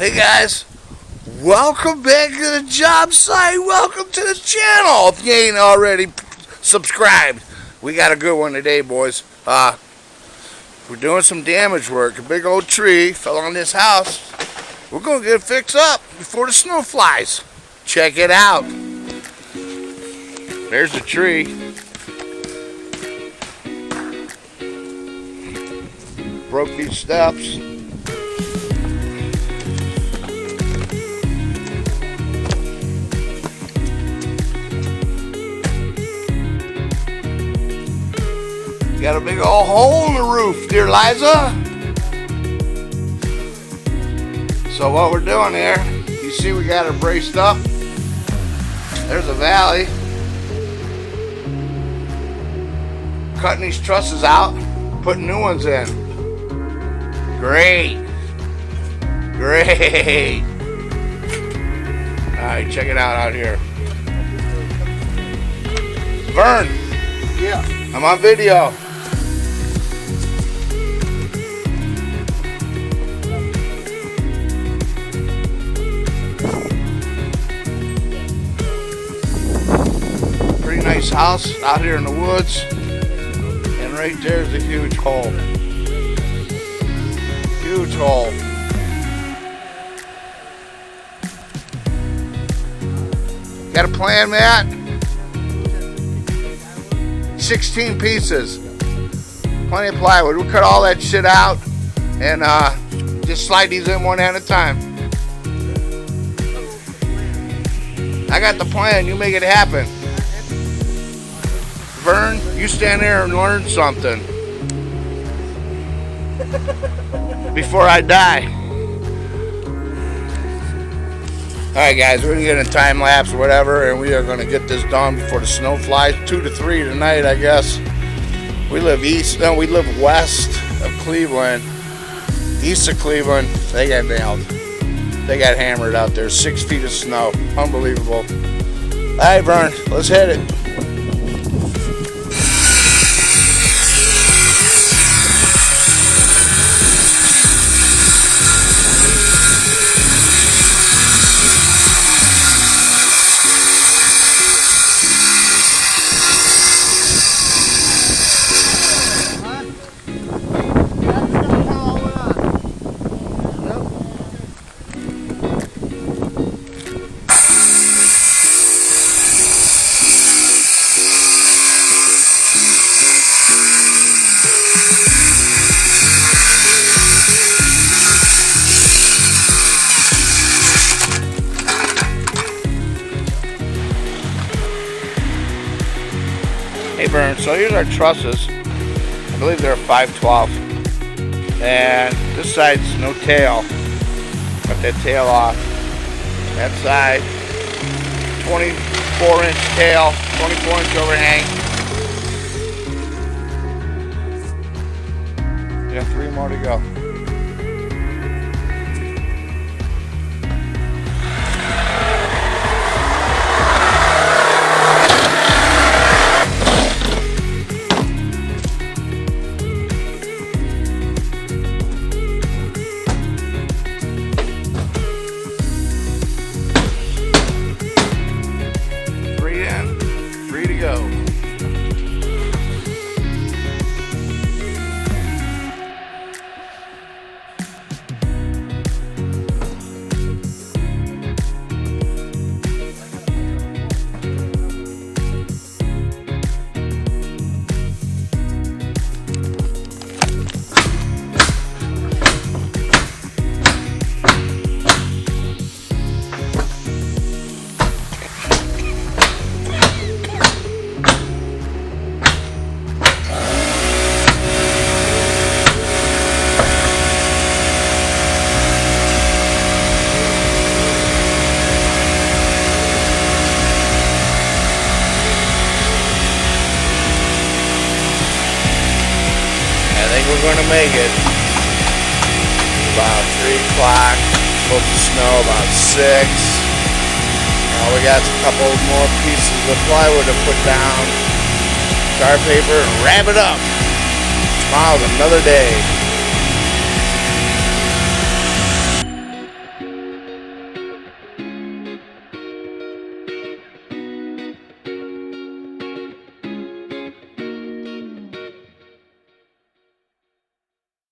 Hey guys, welcome back to the job site. Welcome to the channel. If you ain't already subscribed, we got a good one today, boys. We're doing some damage work. A big old tree fell on this house. We're gonna get it fixed up before the snow flies. Check it out. There's the tree. Broke these steps. Got a big old hole in the roof, dear Liza. So what we're doing here, you see we got her braced up. There's a valley. Cutting these trusses out, putting new ones in. Great. Great. Alright, check it out here. Vern. Yeah. I'm on video. Pretty nice house out here in the woods. And right there's a huge hole. Huge hole. Got a plan, Matt? 16 pieces. Plenty of plywood. We'll cut all that shit out and just slide these in one at a time. I got the plan. You make it happen. Vern, you stand there and learn something before I die. Alright guys, we're going to get a time lapse or whatever, and we are going to get this done before the snow flies. 2 to 3 tonight, I guess. We live west of Cleveland. East of Cleveland, they got nailed. They got hammered out there. 6 feet of snow. Unbelievable. Alright, Vern, let's hit it. Hey Vern, so here's our trusses. I believe they're 512. And this side's no tail. Cut that tail off. That side, 24-inch tail, 24-inch overhang. Yeah, 3 more to go. Go. We're going to make it about 3 o'clock. Supposed to snow about 6. Now we got a couple more pieces of plywood to put down, tar paper, and wrap it up. Tomorrow's another day.